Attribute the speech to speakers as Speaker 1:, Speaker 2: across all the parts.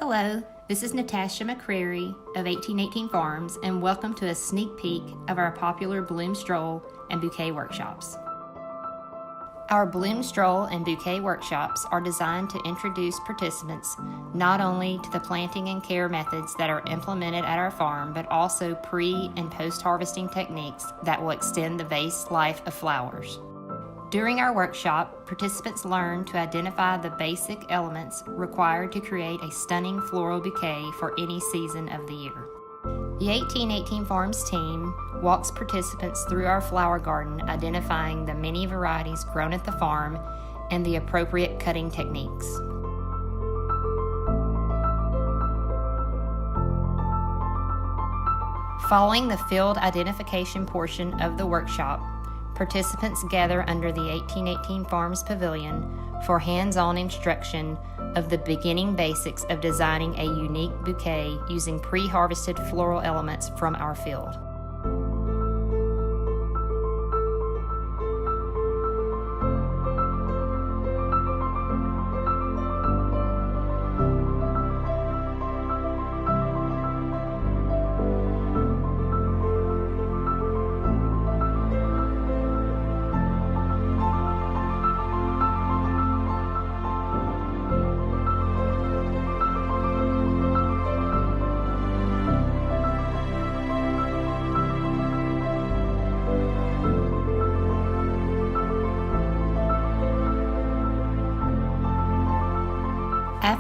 Speaker 1: Hello, this is Natasha McCreary of 1818 Farms, and welcome to a sneak peek of our popular Bloom, Stroll, and Bouquet workshops. Our Bloom, Stroll, and Bouquet workshops are designed to introduce participants not only to the planting and care methods that are implemented at our farm, but also pre- and post-harvesting techniques that will extend the vase life of flowers. During our workshop, participants learn to identify the basic elements required to create a stunning floral bouquet for any season of the year. The 1818 Farms team walks participants through our flower garden, identifying the many varieties grown at the farm and the appropriate cutting techniques. Following the field identification portion of the workshop, participants gather under the 1818 Farms Pavilion for hands-on instruction of the beginning basics of designing a unique bouquet using pre-harvested floral elements from our field.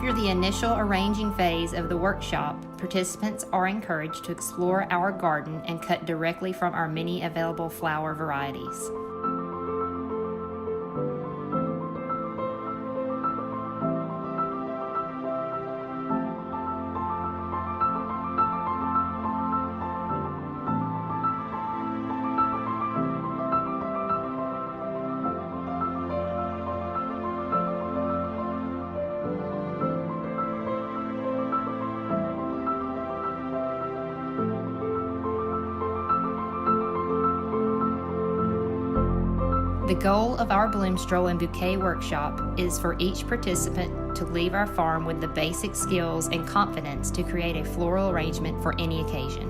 Speaker 1: After the initial arranging phase of the workshop, participants are encouraged to explore our garden and cut directly from our many available flower varieties. The goal of our Bloom, Stroll, and Bouquet workshop is for each participant to leave our farm with the basic skills and confidence to create a floral arrangement for any occasion.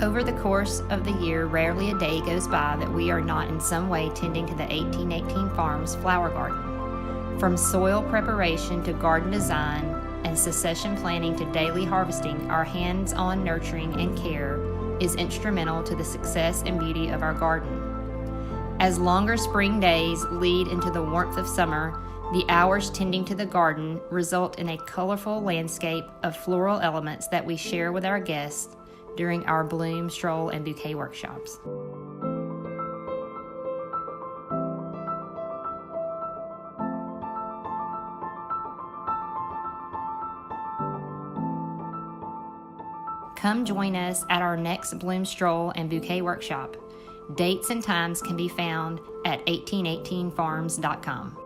Speaker 1: Over the course of the year, rarely a day goes by that we are not in some way tending to the 1818 Farms flower garden. From soil preparation to garden design and succession planting to daily harvesting, our hands-on nurturing and care is instrumental to the success and beauty of our garden. As longer spring days lead into the warmth of summer, the hours tending to the garden result in a colorful landscape of floral elements that we share with our guests during our Bloom, Stroll, and Bouquet workshops. Come join us at our next Bloom, Stroll, and Bouquet workshop. Dates and times can be found at 1818farms.com.